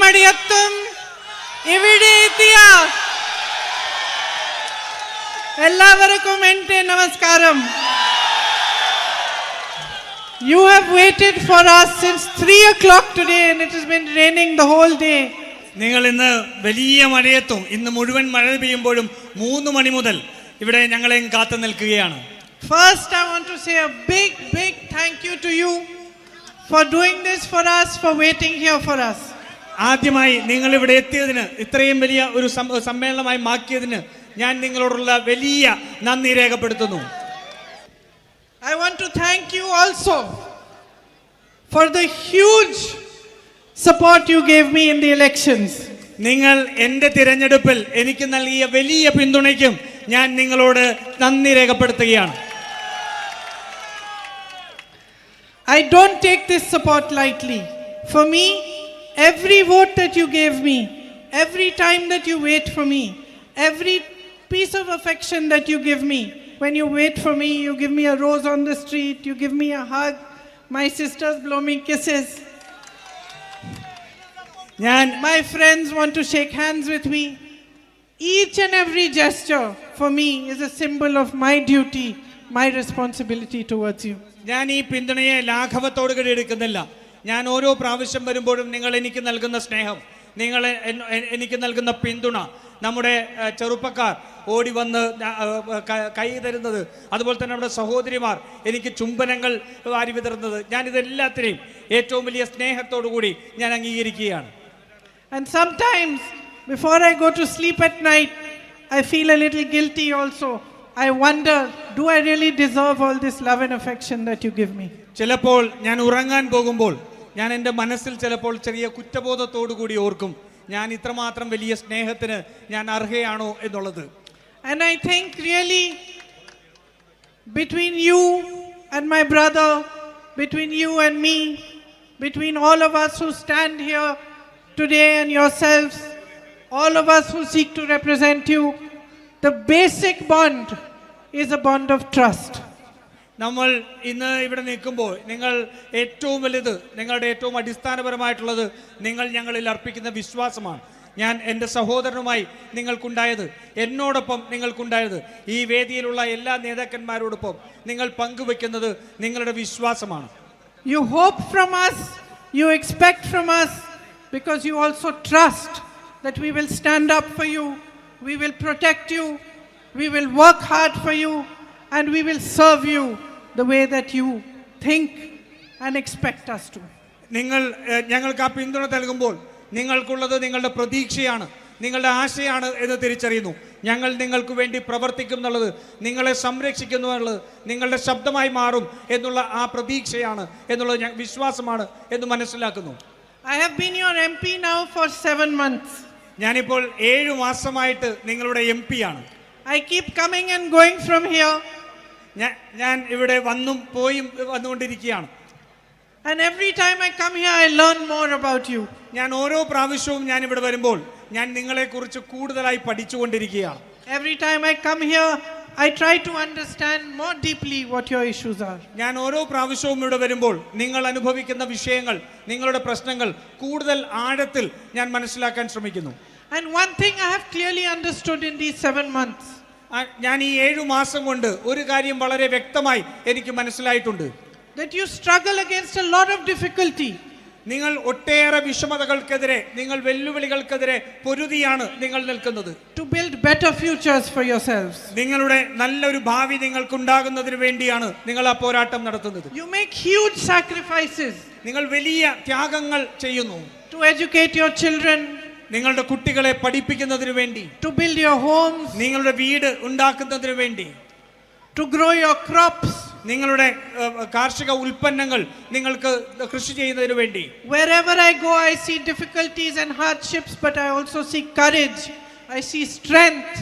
മടിയത്തും ഇവിടെ എത്തിയ എല്ലാവർക്കും എൻ്റെ നമസ്കാരം. You have waited for us since 3 o'clock today and it has been raining the whole day. നിങ്ങൾ ഇന്ന് വലിയ മഴയത്തും ഇന്ന് മുഴുവൻ മഴ പെയ്യുമ്പോഴും 3 മണി മുതൽ ഇവിടെ ഞങ്ങളെ കാത്തു നിൽക്കുകയാണ്. First I want to say a big thank you to you for doing this for us, for waiting here for us. ആദ്യമായി നിങ്ങൾ ഇവിടെ എത്തിയതിന്, ഇത്രയും വലിയ ഒരു സമ്മേളനമായി മാക്കിയതിന് ഞാൻ നിങ്ങളോടുള്ള വലിയ നന്ദി രേഖപ്പെടുത്തുന്നു. I want to thank you also for the huge support you gave me in the elections. നിങ്ങൾ എൻ്റെ തിരഞ്ഞെടുപ്പിൽ എനിക്ക് നൽകിയ വലിയ പിന്തുണയ്ക്കും ഞാൻ നിങ്ങളോട് നന്ദി രേഖപ്പെടുത്തുകയാണ്. I don't take this support lightly. For me, every vote that you gave me, every time that you wait for me, every piece of affection that you give me, when you wait for me, you give me a rose on the street, you give me a hug, my sisters blow me kisses. My friends want to shake hands with me. Each and every gesture for me is a symbol of my duty, my responsibility towards you. ഞാൻ ഈ പിന്തുണയെ ലാഘവത്തോട് കൂടി എടുക്കുന്നില്ല. ഞാൻ ഓരോ പ്രാവശ്യം വരുമ്പോഴും നിങ്ങൾ എനിക്ക് നൽകുന്ന സ്നേഹം, നിങ്ങൾ എനിക്ക് നൽകുന്ന പിന്തുണ, നമ്മുടെ ചെറുപ്പക്കാർ ഓടി വന്ന് കൈ തരുന്നത്, അതുപോലെ തന്നെ നമ്മുടെ സഹോദരിമാർ എനിക്ക് ചുംബനങ്ങൾ വാരി വിതറുന്നത്, ഞാനിതെല്ലാത്തിനെയും ഏറ്റവും വലിയ സ്നേഹത്തോടു കൂടി ഞാൻ അംഗീകരിക്കുകയാണ്. And sometimes before I go to sleep at night, I feel a little guilty also. I wonder, do I really deserve all this love and affection that you give me? ചിലപ്പോൾ ഞാൻ ഉറങ്ങാൻ പോകുമ്പോൾ ഞാൻ എൻ്റെ മനസ്സിൽ ചിലപ്പോൾ ചെറിയ കുറ്റബോധത്തോടു കൂടി ഓർക്കും, ഞാൻ ഇത്രമാത്രം വലിയ സ്നേഹത്തിന് ഞാൻ അർഹയാണോ എന്നുള്ളത്. And I think really between you and my brother, between you and me, between all of us who stand here today and yourselves, all of us who seek to represent you, the basic bond is a bond of trust. നമ്മൾ ഇന്ന് ഇവിടെ നിൽക്കുമ്പോൾ നിങ്ങൾ ഏറ്റവും വലുത്, നിങ്ങളുടെ ഏറ്റവും അടിസ്ഥാനപരമായിട്ടുള്ളത് നിങ്ങൾ ഞങ്ങളിൽ അർപ്പിക്കുന്ന വിശ്വാസമാണ്. ഞാൻ എൻ്റെ സഹോദരനുമായി നിങ്ങൾക്കുണ്ടായത്, എന്നോടൊപ്പം നിങ്ങൾക്കുണ്ടായത്, ഈ വേദിയിലുള്ള എല്ലാ നേതാക്കന്മാരോടൊപ്പം നിങ്ങൾ പങ്കുവെക്കുന്നത് നിങ്ങളുടെ വിശ്വാസമാണ്. You hope from us, you expect from us, because you also trust that we will stand up for you, we will protect you, we will work hard for you, and we will serve you the way that you think and expect us to. നിങ്ങൾ ഞങ്ങൾക്ക് ആ പിന്തുണ നൽകുമ്പോൾ നിങ്ങൾക്കുള്ളത് നിങ്ങളുടെ പ്രതീക്ഷയാണ്, നിങ്ങളുടെ ആശയാണ് എന്ന് തിരിച്ചറിയുന്നു. ഞങ്ങൾ നിങ്ങൾക്ക് വേണ്ടി പ്രവർത്തിക്കും എന്നുള്ളത്, നിങ്ങളെ സംരക്ഷിക്കുന്നു എന്നുള്ളത്, നിങ്ങളുടെ ശബ്ദമായി മാറും എന്നുള്ള ആ പ്രതീക്ഷയാണ് എന്നുള്ളത് വിശ്വാസമാണ് എന്ന് മനസ്സിലാക്കുന്നു. I have been your MP now for 7 months. ഞാനിപ്പോൾ 7 മാസമായിട്ട് നിങ്ങളുടെ MP ആണ്. I keep coming and going from here. ഞാൻ ഇവിടെ വന്നും പോയും വന്നുകൊണ്ടിരിക്കുകയാണ്. And every time I come here I learn more about you. ഞാൻ ഓരോ പ്രാവശ്യവും ഞാൻ ഇവിടെ വരുമ്പോൾ ഞാൻ നിങ്ങളെക്കുറിച്ച് കൂടുതലായി പഠിച്ചുകൊണ്ടിരിക്കുകയാണ്. Every time I come here I try to understand more deeply what your issues are. ഞാൻ ഓരോ പ്രാവശ്യവും ഇവിടെ വരുമ്പോൾ നിങ്ങൾ അനുഭവിക്കുന്ന വിഷയങ്ങൾ, നിങ്ങളുടെ പ്രശ്നങ്ങൾ കൂടുതൽ ആഴത്തിൽ ഞാൻ മനസ്സിലാക്കാൻ ശ്രമിക്കുന്നു. And one thing I have clearly understood in these 7 months. ഞാൻ ഈ 7 മാസം കൊണ്ട് ഒരു കാര്യം വളരെ വ്യക്തമായി എനിക്ക് മനസ്സിലായിട്ടുണ്ട്. That you struggle against a lot of difficulty. നിങ്ങൾ ഒട്ടേറെ വിഷമതകൾക്കെതിരെ, നിങ്ങൾ വെല്ലുവിളികൾക്കെതിരെ പൊരുതിയാണ് നിങ്ങൾ നിൽക്കുന്നത്. To build better futures for yourselves. നിങ്ങളുടെ നല്ലൊരു ഭാവി നിങ്ങൾക്കുണ്ടാകുന്നതിന് വേണ്ടിയാണ് നിങ്ങൾ ആ പോരാട്ടം നടത്തുന്നത്. You make huge sacrifices. നിങ്ങൾ വലിയ ത്യാഗങ്ങൾ ചെയ്യുന്നു. To educate your children. നിങ്ങളുടെ കുട്ടികളെ പഠിപ്പിക്കുന്നതിന് വേണ്ടി. To build your homes. നിങ്ങളുടെ വീട് ഉണ്ടാക്കുന്നതിന് വേണ്ടി. To grow your crops. നിങ്ങളുടെ കാർഷിക ഉൽപ്പന്നങ്ങൾ നിങ്ങൾക്ക് കൃഷി ചെയ്യുന്നതിന് വേണ്ടി. Wherever I go I see difficulties and hardships, but I also see courage, I see strength,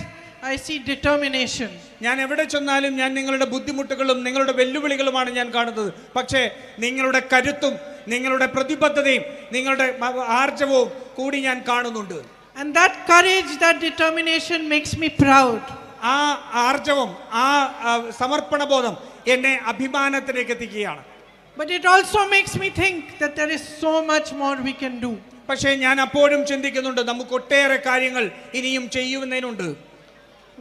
I see determination. ഞാൻ എവിടെ ചെന്നാലും ഞാൻ നിങ്ങളുടെ ബുദ്ധിമുട്ടുകളും നിങ്ങളുടെ വെല്ലുവിളികളുമാണ് ഞാൻ കാണുന്നത്. പക്ഷേ നിങ്ങളുടെ കരുത്തും നിങ്ങളുടെ പ്രതിബദ്ധതയും നിങ്ങളുടെ ആർജവവും കൂടി ഞാൻ കാണുന്നുണ്ട്. And that courage, that determination makes me proud. ആ ആർജവം, ആ സമർപ്പണബോധം എന്നെ അഭിമാനത്തിലേക്ക് എത്തിക്കുകയാണ്. But it also makes me think that there is so much more we can do. പക്ഷേ ഞാൻ അപ്പോഴും ചിന്തിക്കുന്നുണ്ട് നമുക്ക് ഒട്ടേറെ കാര്യങ്ങൾ ഇനിയും ചെയ്യുന്നതിനുണ്ട്.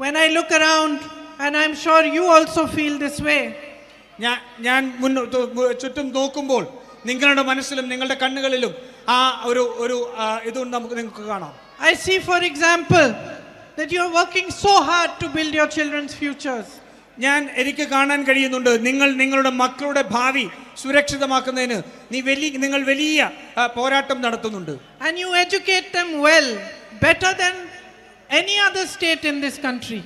When I look around, and I'm sure you also feel this way, ഞാൻ ചുറ്റും നോക്കുമ്പോൾ നിങ്ങളുടെ മനസ്സിലും നിങ്ങളുടെ കണ്ണുകളിലും ആ ഒരു ഇതുണ്ട് നിങ്ങൾക്ക് കാണാം. I see, for example, that you are working so hard to build your children's futures. എനിക്ക് കാണാൻ കഴിയുന്നുണ്ട് നിങ്ങളുടെ മക്കളുടെ ഭാവി സുരക്ഷിതമാക്കുന്നതിന് നിങ്ങൾ വലിയ പോരാട്ടം നടത്തുന്നുണ്ട്. And you educate them well, better than any other state in this country.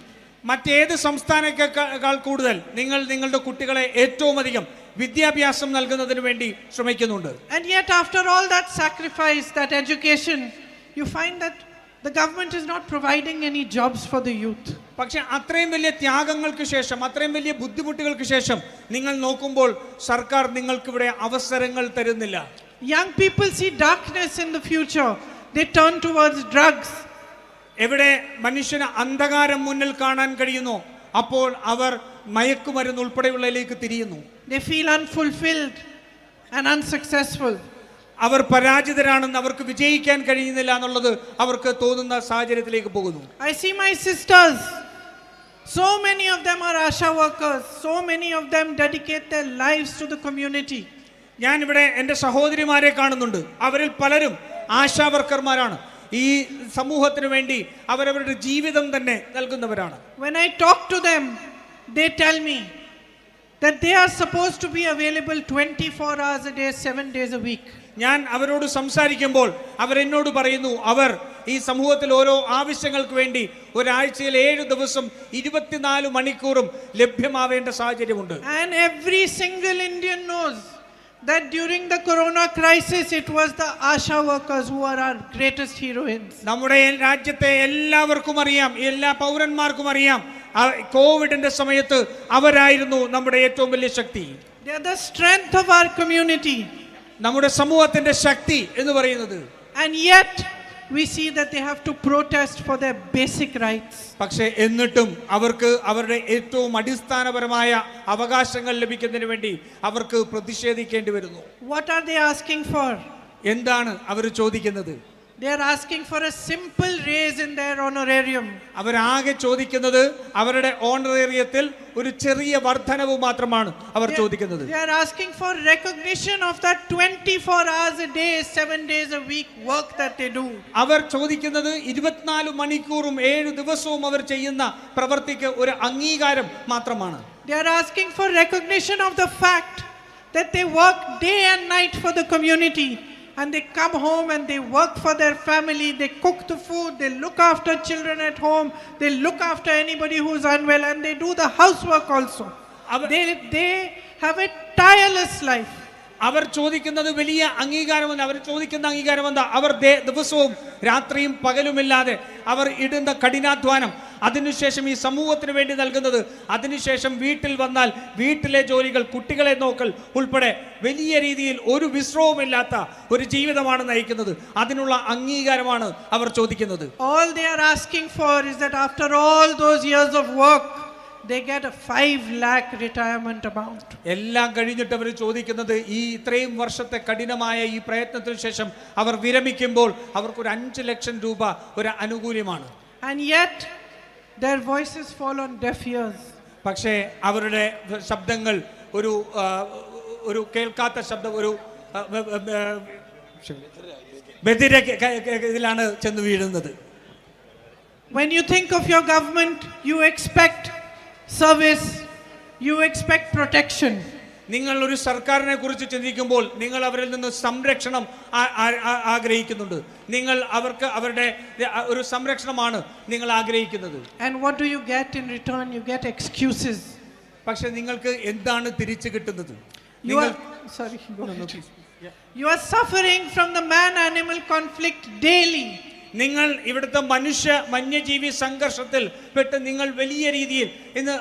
മറ്റേത് സംസ്ഥാനത്തേക്കാൾ കൂടുതൽ നിങ്ങളുടെ കുട്ടികളെ ഏറ്റവും അധികം വിദ്യാഭ്യാസം നൽകുന്നതിന് വേണ്ടി ശ്രമിക്കുന്നുണ്ട്. And yet after all that sacrifice, that education, you find that the government is not providing any jobs for the youth. പക്ഷേ അത്രയും വലിയ ത്യാഗങ്ങൾക്ക് ശേഷം, അത്രയും വലിയ ബുദ്ധിമുട്ടുകൾക്ക് ശേഷം നിങ്ങൾ നോക്കുമ്പോൾ സർക്കാർ നിങ്ങൾക്ക് ഇവിടെ അവസരങ്ങൾ തരുന്നില്ല. Young people see darkness in the future. They turn towards drugs. എവിടെ മനുഷ്യന് അന്ധകാരം മുന്നിൽ കാണാൻ കഴിയുന്നു, അപ്പോൾ അവർ മയക്കുമരുന്ന് ഉൾപ്പെടെയുള്ളതിലേക്ക് തിരിയുന്നു. They feel unfulfilled and unsuccessful. അവർ പരാജിതരാണെന്ന്, അവർക്ക് വിജയിക്കാൻ കഴിയുന്നില്ല എന്നുള്ളത് അവർക്ക് തോന്നുന്ന സാഹചര്യത്തിലേക്ക് പോകുന്നു. I see my sisters. So many of them are ASHA workers. So many of them dedicate their lives to the community. ഞാൻ ഇവിടെ എൻ്റെ സഹോദരിമാരെ കാണുന്നുണ്ട്. അവരിൽ പലരും ആശാ വർക്കർമാരാണ്. ഈ സമൂഹത്തിന് വേണ്ടി അവരവരുടെ ജീവിതം തന്നെ നൽകുന്നവരാണ്. When I talk to them, they tell me that they are supposed to be available 24 hours a day, 7 days a week. ഞാൻ അവരോട് സംസാരിക്കുമ്പോൾ അവരെന്നോട് പറയുന്നു, അവർ ഈ സമൂഹത്തിൽ ഓരോ ആവശ്യങ്ങൾക്ക് വേണ്ടി ഒരാഴ്ചയിൽ 7 ദിവസം 24 മണിക്കൂറും ലഭ്യമാവേണ്ട സാഹചര്യമുണ്ട്. And every single Indian knows that during the corona crisis it was the ASHA workers who are our greatest heroines. നമ്മുടെ രാജ്യത്തെ എല്ലാവർക്കും അറിയാം, എല്ലാ പൗരന്മാർക്കും അറിയാം, കോവിഡിന്റെ സമയത്ത് അവരായിരുന്നു നമ്മുടെ ഏറ്റവും വലിയ ശക്തി. They are the strength of our community. നമ്മുടെ സമൂഹത്തിന്റെ ശക്തി എന്ന് പറയുന്നത്. And yet we see that they have to protest for their basic rights. പക്ഷേ എന്നിട്ടും അവർക്ക് അവരുടെ ഏറ്റവും അടിസ്ഥാനപരമായ അവകാശങ്ങൾ ലഭിക്കുന്നതിന് വേണ്ടി അവർക്ക് പ്രതിഷേധിക്കേണ്ടി വരുന്നു. What are they asking for? എന്താണ് അവർ ചോദിക്കുന്നത്? They are asking for a simple raise in their honorarium. അവരാകെ ചോദിക്കുന്നത് അവരുടെ ഓണറേറിയത്തിൽ ഒരു ചെറിയ വർധനവ് മാത്രമാണ് അവർ ചോദിക്കുന്നത്. They are asking for recognition of that 24 hours a day, 7 days a week work that they do. അവർ ചോദിക്കുന്നത് 24 മണിക്കൂറും 7 ദിവസവും അവർ ചെയ്യുന്ന പ്രവൃത്തിക്ക് ഒരു അംഗീകാരം മാത്രമാണ്. They are asking for recognition of the fact that they work day and night for the community. And they come home and they work for their family. They cook the food. They look after children at home. They look after anybody who's unwell, and they do the housework also. They have a tireless life. അവർ ചോദിക്കുന്നത് വലിയ അംഗീകാരമെന്ന്. അവർ ചോദിക്കുന്ന അംഗീകാരമെന്താ? അവർ ദിവസവും രാത്രിയും പകലുമില്ലാതെ അവർ ഇടുന്ന കഠിനാധ്വാനം, അതിനുശേഷം ഈ സമൂഹത്തിന് വേണ്ടി നൽകുന്നത്, അതിനുശേഷം വീട്ടിൽ വന്നാൽ വീട്ടിലെ ജോലികൾ, കുട്ടികളെ നോക്കൽ ഉൾപ്പെടെ വലിയ രീതിയിൽ ഒരു വിശ്രമവുമില്ലാത്ത ഒരു ജീവിതമാണ് നയിക്കുന്നത്. അതിനുള്ള അംഗീകാരമാണ് അവർ ചോദിക്കുന്നത്. All they are asking for is that after all those years of work, they get a 5 lakh retirement amount. എല്ലാം കഴിഞ്ഞിട്ട് അവർ ചോദിക്കുന്നത് ഈ ഇത്രയും വർഷത്തെ കഠിനമായ ഈ പ്രയത്നത്തിന് ശേഷം അവർ വിരമിക്കുമ്പോൾ അവർക്ക് ഒരു 5 ലക്ഷം രൂപ ഒരു ആനുകൂല്യമാണ്. And yet their voices fall on deaf ears. പക്ഷേ അവരുടെ ശബ്ദങ്ങൾ ഒരു കേൾക്കാത്ത ശബ്ദം, ഒരു ബധിര ഇതിലാണ് ചെന്ന് വീഴുന്നത്. When you think of your government, you expect service, you expect protection. നിങ്ങൾ ഒരു സർക്കാരിനെ കുറിച്ച് ചിന്തിക്കുമ്പോൾ നിങ്ങൾ അവരിൽ നിന്ന് സംരക്ഷണം ആഗ്രഹിക്കുന്നുണ്ട്. നിങ്ങൾ അവർക്ക് അവരുടെ ഒരു സംരക്ഷണമാണ് നിങ്ങൾ ആഗ്രഹിക്കുന്നത്. And what do you get in return? You get excuses. പക്ഷെ നിങ്ങൾക്ക് എന്താണ് തിരിച്ചു കിട്ടുന്നത്? You are suffering from the man-animal conflict daily. നിങ്ങൾ ഇവിടുത്തെ വന്യജീവി സംഘർഷത്തിൽ പെട്ട് നിങ്ങൾ വലിയ രീതിയിൽ ഇന്ന്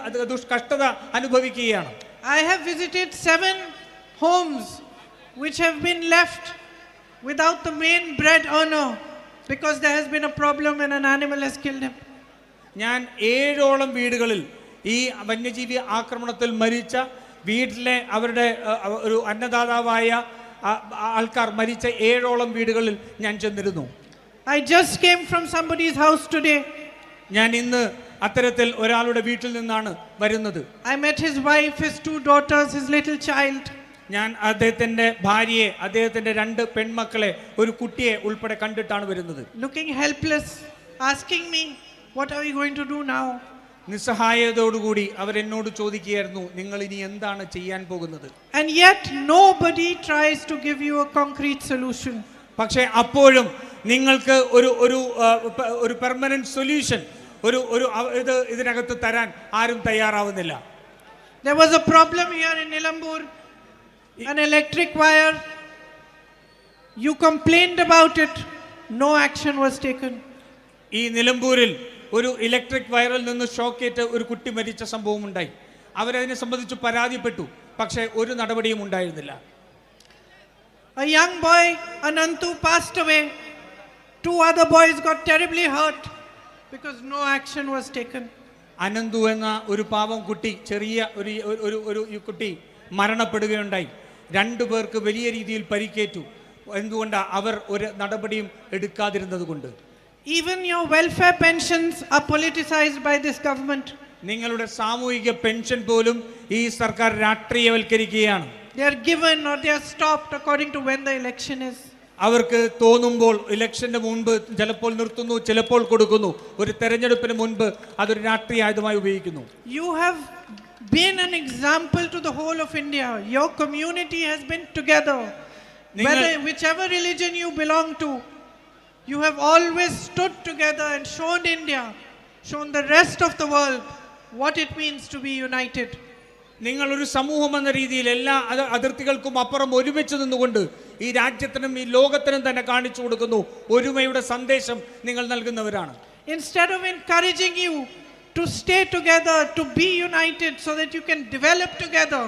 കഷ്ടത അനുഭവിക്കുകയാണ്. I have visited 7 homes which have been left without the main bread earner because there has been a problem and an animal has killed him. ഞാൻ 7ഓളം വീടുകളിൽ ഈ വന്യജീവി ആക്രമണത്തിൽ മരിച്ച വീട്ടിലെ അവരുടെ ഒരു അന്നദാതാവായ ആൾക്കാർ മരിച്ച 7ഓളം വീടുകളിൽ ഞാൻ ചെന്നിരുന്നു. I just came from somebody's house today. ഞാൻ ഇന്ന് അത്തരത്തിൽ ഒരാളുടെ വീട്ടിൽ നിന്നാണ് വരുന്നത്. I met his wife, his 2 daughters, his little child. ഞാൻ അദ്ദേഹത്തിന്റെ ഭാര്യയെ, അദ്ദേഹത്തിന്റെ 2 പെൺമക്കളെ, ഒരു കുട്ടിയെ ഉൾപ്പെടെ കണ്ടിട്ടാണ് വരുന്നത്. Looking helpless, asking me, what are we going to do now? നിസ്സഹായതയോടുകൂടി അവരെന്നോട് ചോദിക്കുകയായിരുന്നു, നിങ്ങൾ ഇനി എന്താണ് ചെയ്യാൻ പോകുന്നത്? And yet nobody tries to give you a concrete solution. പക്ഷേ അപ്പോഴും നിങ്ങൾക്ക് ഒരു പെർമനന്റ് സൊല്യൂഷൻ, ഇതിനകത്ത് തരാൻ ആരും തയ്യാറാവുന്നില്ല. There was a problem here in Nilambur, an electric wire. You complained about it, no action was taken. ഈ നിലമ്പൂരിൽ ഒരു ഇലക്ട്രിക് വയറിൽ നിന്ന് ഷോക്കേറ്റ് ഒരു കുട്ടി മരിച്ച സംഭവം ഉണ്ടായി. അവരതിനെ സംബന്ധിച്ച് പരാതിപ്പെട്ടു, പക്ഷേ ഒരു നടപടിയും ഉണ്ടായിരുന്നില്ല. A young boy, Anantu, passed away. 2 other boys got terribly hurt because no action was taken. Ananthu എന്ന ഒരു പാവം കുട്ടി, ചെറിയ ഒരു കുട്ടി മരണപ്പെടുകയുണ്ടായി. 2 പേർക്ക് വലിയ രീതിയിൽ പരിക്കേറ്റു. എന്തുകൊണ്ടാ? അവർ ഒരു നടപടിയും എടുക്കാതിരുന്നത് കൊണ്ട്. Even your welfare pensions are politicized by this government. നിങ്ങളുടെ സാമൂഹിക പെൻഷൻ പോലും ഈ സർക്കാർ രാഷ്ട്രീയവൽക്കരിക്കുകയാണ്. They are given or they are stopped according to when the election is. അവർക്ക് തോന്നുമ്പോൾ ഇലക്ഷന്റെ മുൻപ് ചിലപ്പോൾ നിർത്തുന്നു, ചിലപ്പോൾ കൊടുക്കുന്നു. ഒരു തെരഞ്ഞെടുപ്പിന് മുൻപ് അതൊരു രാഷ്ട്രീയ ആയുധമായി ഉപയോഗിക്കുന്നു. You have been an example to the whole of India. Your community has been together. Whichever religion you belong to, you have always stood together and shown India, shown the rest of the world what it means to be united. നിങ്ങൾ ഒരു സമൂഹം എന്ന രീതിയിൽ എല്ലാ അതിർത്തികൾക്കും അപ്പുറം ഒരുമിച്ച് നിന്നുകൊണ്ട് ഈ രാജ്യത്തിനും ഈ ലോകത്തിനും തന്നെ കാണിച്ചു കൊടുക്കുന്നു ഒരുമയുടെ സന്ദേശം നിങ്ങൾ നൽകുന്നവരാണ്. Instead of encouraging you to stay together, to be united so that you can develop together,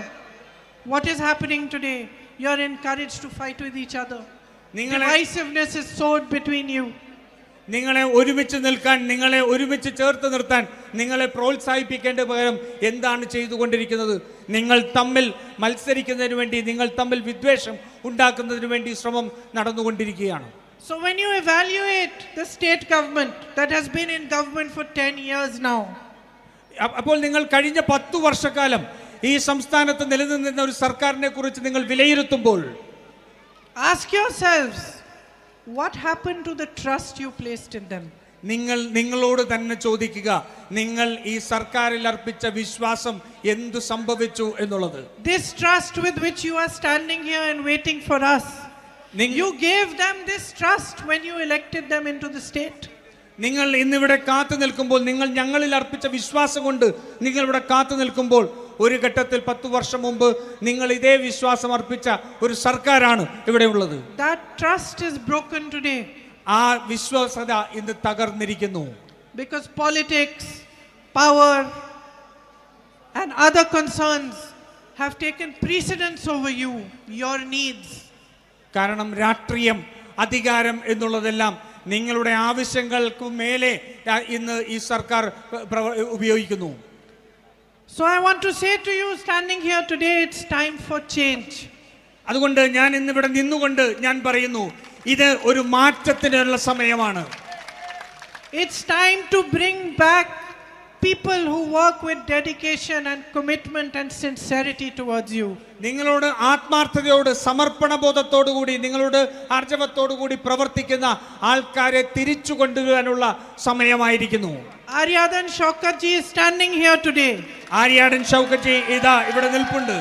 what is happening today? You are encouraged to fight with each other. Divisiveness is sowed between you. നിങ്ങളെ ഒരുമിച്ച് നിൽക്കാൻ, നിങ്ങളെ ഒരുമിച്ച് ചേർത്ത് നിർത്താൻ നിങ്ങളെ പ്രോത്സാഹിപ്പിക്കേണ്ട പകരം എന്താണ് ചെയ്തുകൊണ്ടിരിക്കുന്നത്? നിങ്ങൾ തമ്മിൽ മത്സരിക്കുന്നതിന് വേണ്ടി, നിങ്ങൾ തമ്മിൽ വിദ്വേഷം ഉണ്ടാക്കുന്നതിന് വേണ്ടി ശ്രമം നടന്നുകൊണ്ടിരിക്കുകയാണ്. So when you evaluate the state government that has been in government for 10 years now, അപ്പോൾ നിങ്ങൾ കഴിഞ്ഞ 10 വർഷക്കാലം ഈ സംസ്ഥാനത്ത് നിലനിന്നിരുന്ന ഒരു സർക്കാരിനെ കുറിച്ച് നിങ്ങൾ വിലയിരുത്തുമ്പോൾ ask yourselves, what happened to the trust you placed in them? നിങ്ങളോട് തന്നെ ചോദിക്കുക, നിങ്ങൾ ഈ സർക്കാരിൽ അർപ്പിച്ച വിശ്വാസം എന്തു സംഭവിച്ചു എന്നുള്ളത്. This trust with which you are standing here and waiting for us, you gave them this trust when you elected them into the state. നിങ്ങൾ ഇന്നിവിടെ കാത്തു നിൽക്കുമ്പോൾ, നിങ്ങൾ ഞങ്ങളിൽ അർപ്പിച്ച വിശ്വാസം കൊണ്ട് നിങ്ങൾ ഇവിടെ കാത്തു നിൽക്കുമ്പോൾ, ഒരു ഘട്ടത്തിൽ 10 വർഷം മുമ്പ് നിങ്ങൾ ഇതേ വിശ്വാസം അർപ്പിച്ച ഒരു സർക്കാരാണ് ഇവിടെ ഉള്ളത്. That trust is broken today. ആ വിശ്വാസത ഇന്ന് തകർന്നിരിക്കുന്നു. Because politics, power and other concerns have taken precedence over you, your needs. കാരണം രാഷ്ട്രീയം, അധികാരം എന്നുള്ളതെല്ലാം നിങ്ങളുടെ ആവശ്യങ്ങൾക്ക് മേലെ ഇന്ന് ഈ സർക്കാർ ഉപയോഗിക്കുന്നു. So I want to say to you standing here today, it's time for change. അതുകൊണ്ട് ഞാൻ ഇന്നിവിടെ നിന്നുകൊണ്ട് ഞാൻ പറയുന്നു, ഇത് ഒരു മാറ്റത്തിനുള്ള സമയമാണ്. It's time to bring back people who work with dedication and commitment and sincerity towards you. നിങ്ങളോട് ആത്മാർത്ഥതയോട്, സമർപ്പണബോധത്തോടുകൂടി, നിങ്ങളോട് ആർജവത്തോടുകൂടി പ്രവർത്തിക്കുന്ന ആൾക്കാരെ തിരിച്ചു കൊണ്ടുവരാനുള്ള സമയമായിരിക്കുന്നു. Aryadan Shaukat ji is standing here today. Aryadan Shoukath G ഇതാ ഇവിടെ നിൽപ്പുണ്ട്.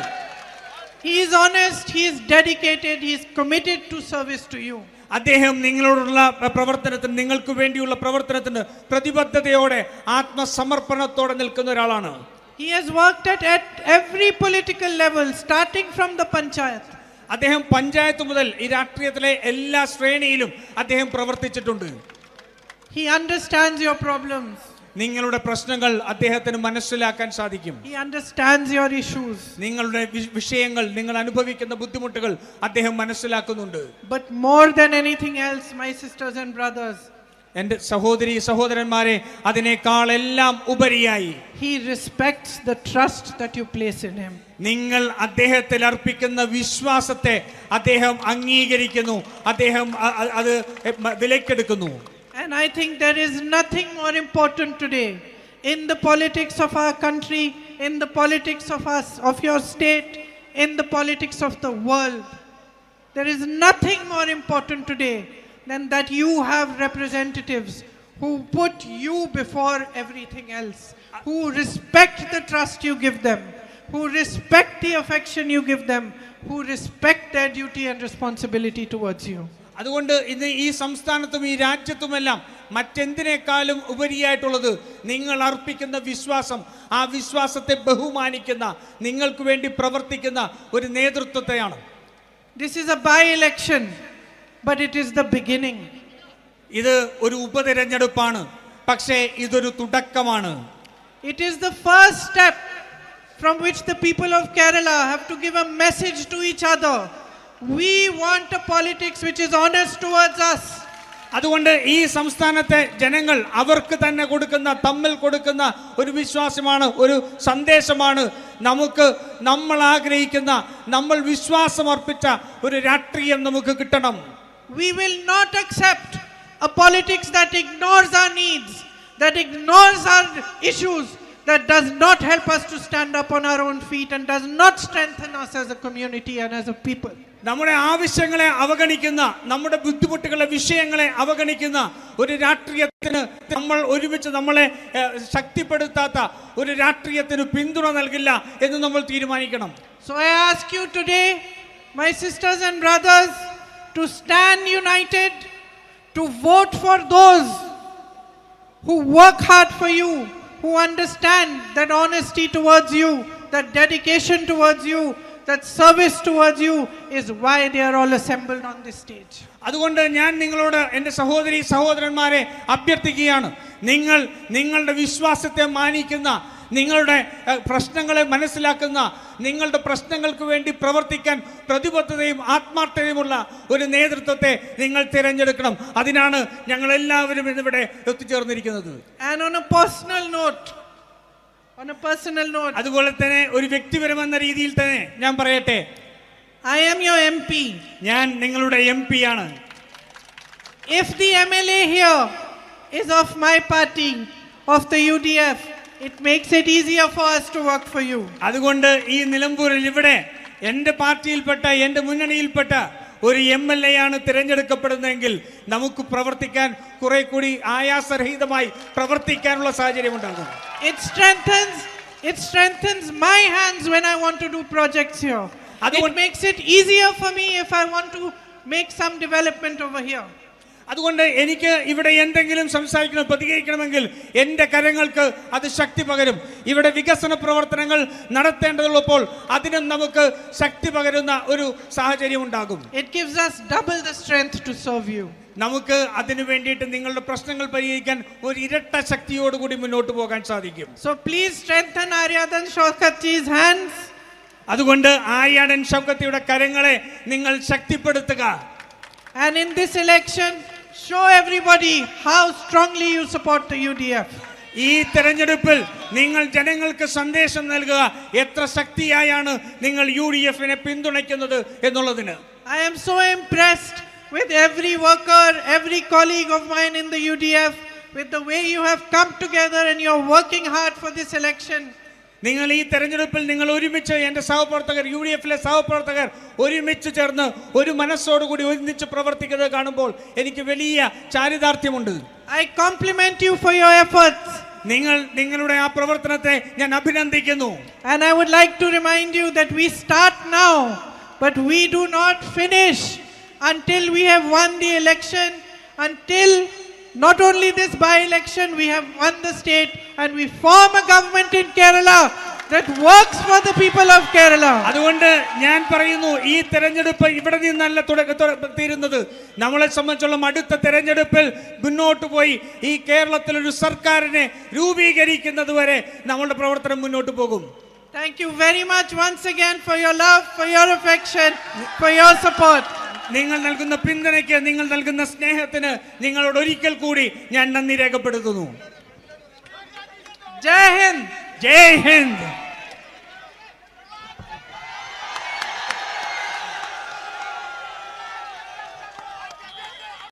He is honest, he is dedicated, he is committed to service to you. അദ്ദേഹം നിങ്ങളോടുള്ള പ്രവർത്തനത്തിന്, നിങ്ങൾക്ക് വേണ്ടിയുള്ള പ്രവർത്തനത്തിന് പ്രതിബദ്ധതയോടെ ആത്മസമർപ്പണത്തോടെ നിൽക്കുന്ന ഒരാളാണ്. He has worked at every political level, starting from the panchayat. അദ്ദേഹം പഞ്ചായത്ത് മുതൽ ഈ രാഷ്ട്രീയത്തിലെ എല്ലാ ശ്രേണിയിലും അദ്ദേഹം പ്രവർത്തിച്ചിട്ടുണ്ട്. He understands your problems. നിങ്ങളുടെ പ്രശ്നങ്ങൾ അദ്ദേഹത്തിന് മനസ്സിലാക്കാൻ സാധിക്കും. He understands your issues. നിങ്ങളുടെ വിഷയങ്ങൾ, നിങ്ങൾ അനുഭവിക്കുന്ന ബുദ്ധിമുട്ടുകൾ അദ്ദേഹം മനസ്സിലാക്കുന്നുണ്ട്. But more than anything else, my sisters and brothers, എൻ്റെ സഹോദരി സഹോദരന്മാരെ, അതിനേക്കാൾ എല്ലാം ഉപരിയായി He respects the trust that you place in him. നിങ്ങൾ അദ്ദേഹത്തിൽ അർപ്പിക്കുന്ന വിശ്വാസത്തെ അദ്ദേഹം അംഗീകരിക്കുന്നു, അദ്ദേഹം അത് വിലക്കെടുക്കുന്നു. And I think there is nothing more important today in the politics of our country, in the politics of your state, in the politics of the world. There is nothing more important today than that you have representatives who put you before everything else, who respect the trust you give them, who respect the affection you give them, who respect their duty and responsibility towards you. അതുകൊണ്ട് ഇന്ന് ഈ സംസ്ഥാനത്തും ഈ രാജ്യത്തുമെല്ലാം മറ്റെന്തിനേക്കാളും ഉപരിയായിട്ടുള്ളത് നിങ്ങൾ അർപ്പിക്കുന്ന വിശ്വാസം, ആ വിശ്വാസത്തെ ബഹുമാനിക്കുന്ന, നിങ്ങൾക്ക് വേണ്ടി പ്രവർത്തിക്കുന്ന ഒരു നേതൃത്വത്തെയാണ്. This is a by-election, but it is the beginning. ഇത് ഒരു ഉപതെരഞ്ഞെടുപ്പാണ്, പക്ഷേ ഇതൊരു തുടക്കമാണ്. It is the first step from which the people of Kerala have to give a message to each other. We want a politics which is honest towards us. അതുകൊണ്ട് ഈ സംസ്ഥാനത്തെ ജനങ്ങൾ അവർക്ക് തന്നെ തമ്മിൽ കൊടുക്കുന്ന ഒരു വിശ്വാസമാണ്, ഒരു സന്ദേശമാണ്. നമ്മൾ ആഗ്രഹിക്കുന്ന, നമ്മൾ വിശ്വാസമർപ്പിച്ച ഒരു രാഷ്ട്രീയം നമുക്ക് കിട്ടണം. We will not accept a politics that ignores our needs, that ignores our issues, that does not help us to stand up on our own feet and does not strengthen us as a community and as a people. നമ്മുടെ ആവശ്യങ്ങളെ അവഗണിക്കുന്ന, നമ്മുടെ ബുദ്ധിമുട്ടുകളെ, വിഷയങ്ങളെ അവഗണിക്കുന്ന ഒരു രാഷ്ട്രീയത്തിന് നമ്മൾ ഒരുമിച്ച് നമ്മളെ ശക്തിപ്പെടുത്താത്ത ഒരു രാഷ്ട്രീയത്തിന് പിന്തുണ നൽകില്ല എന്ന് നമ്മൾ തീരുമാനിക്കണം. So I ask you today, my sisters and brothers, to stand united, to vote for those who work hard for you, who understand that honesty towards you, that dedication towards you, that service towards you is why they are all assembled on this stage. അതുകൊണ്ട് ഞാൻ നിങ്ങളോട്, എൻ്റെ സഹോദരി സഹോദരന്മാരെ അഭ്യർത്ഥിക്കുകയാണ്, നിങ്ങളുടെ വിശ്വാസത്തെ മാനിക്കുന്ന, നിങ്ങളുടെ പ്രശ്നങ്ങളെ മനസ്സിലാക്കുന്ന, നിങ്ങളുടെ പ്രശ്നങ്ങൾക്ക് വേണ്ടി പ്രവർത്തിക്കാൻ പ്രതിബദ്ധതയും ആത്മാർത്ഥതയുമുള്ള ഒരു നേതൃത്വത്തെ നിങ്ങൾ തിരഞ്ഞെടുക്കണം. അതിനാണ് ഞങ്ങൾ എല്ലാവരും ഇന്നിവിടെ എത്തിച്ചേർന്നിരിക്കുന്നത്. And on a personal note, അതുപോലെ തന്നെ ഒരു വ്യക്തിപരമെന്ന രീതിയിൽ തന്നെ ഞാൻ പറയട്ടെ, I am your MP. ഞാൻ നിങ്ങളുടെ MP ആണ്. If the MLA here is of my party, of the UDF, it makes it easier for us to work for you. അതുകൊണ്ട് ഈ നിലമ്പൂരിൽ ഇവിടെ എൻ്റെ പാർട്ടിയിൽപ്പെട്ട, എൻ്റെ മുന്നണിയിൽപ്പെട്ട ഒരു MLA ആണ് തിരഞ്ഞെടുക്കപ്പെടുന്നതെങ്കിൽ നമുക്ക് പ്രവർത്തിക്കാൻ കുറെ കൂടി ആയാസരഹിതമായി പ്രവർത്തിക്കാനുള്ള സാഹചര്യം ഉണ്ടാകും. It strengthens my hands when I want to do projects here. It makes it easier for me if I want to make some development over here. അതുകൊണ്ട് എനിക്ക് ഇവിടെ എന്തെങ്കിലും സംസാരിക്കണം, പ്രതികരിക്കണമെങ്കിൽ എൻ്റെ കരങ്ങൾക്ക് അത് ശക്തി പകരും. ഇവിടെ വികസന പ്രവർത്തനങ്ങൾ നടത്തേണ്ടതുള്ളപ്പോൾ അതിനും നമുക്ക് ശക്തി പകരുന്ന ഒരു സാഹചര്യം ഉണ്ടാകും. It gives us double the strength to serve you. നമുക്ക് അതിനു വേണ്ടിയിട്ട് നിങ്ങളുടെ പ്രശ്നങ്ങൾ പരിഹരിക്കാൻ ഒരു ഇരട്ട ശക്തിയോടുകൂടി മുന്നോട്ട് പോകാൻ സാധിക്കും. So please strengthen Aryadan Shaukat-ji's hands. അതുകൊണ്ട് ആര്യാടൻ ഷൗക്കത്തിയുടെ കരങ്ങളെ നിങ്ങൾ ശക്തിപ്പെടുത്തുക. And in this election, show everybody how strongly you support the UDF. ഈ തെരഞ്ഞെടുപ്പിൽ നിങ്ങൾ ജനങ്ങൾക്ക് സന്ദേശം നൽകുക, എത്ര ശക്തിയായാണ് നിങ്ങൾ UDF-നെ പിന്തുണയ്ക്കുന്നത് എന്നുള്ളതിന്. I am so impressed with every worker, every colleague of mine in the UDF, with the way you have come together and you're working hard for this election. നിങ്ങൾ ഈ തെരഞ്ഞെടുപ്പിൽ നിങ്ങൾ ഒരുമിച്ച്, എൻ്റെ സഹപ്രവർത്തകർ, UDF-ലെ സഹപ്രവർത്തകർ ഒരുമിച്ച് ചേർന്ന് ഒരു മനസ്സോടുകൂടി ഒന്നിച്ച് പ്രവർത്തിക്കുന്നത് കാണുമ്പോൾ എനിക്ക് വലിയ ചാരിതാർത്ഥ്യമുണ്ട്. I compliment you for your efforts. നിങ്ങളുടെ ആ പ്രവർത്തനത്തെ ഞാൻ അഭിനന്ദിക്കുന്നു. And I would like to remind you that we start now, but we do not finish until we have won the election, until not only this by-election, we have won the state and we form a government in Kerala that works for the people of Kerala. അതുകൊണ്ട് ഞാൻ പറയുന്നു, ഈ തെരഞ്ഞെടുപ്പ് ഇവിടെ നിന്നല്ല തീരുന്നത്. നമ്മളെ സംബന്ധിച്ചുള്ള അടുത്ത തെരഞ്ഞെടുപ്പിൽ മുന്നോട്ട് പോയി ഈ കേരളത്തിൽ ഒരു സർക്കാരിനെ രൂപീകരിക്കുന്നത് വരെ നമ്മളുടെ പ്രവർത്തനം മുന്നോട്ട് പോകും. Thank you very much once again for your love, for your affection, for your support. നിങ്ങൾ നൽകുന്ന പിന്തുണയ്ക്ക്, നിങ്ങൾ നൽകുന്ന സ്നേഹത്തിന് നിങ്ങളോട് ഒരിക്കൽ കൂടി ഞാൻ നന്ദി രേഖപ്പെടുത്തുന്നു. ജയ് ഹിന്ദ്. ജയ് ഹിന്ദ്.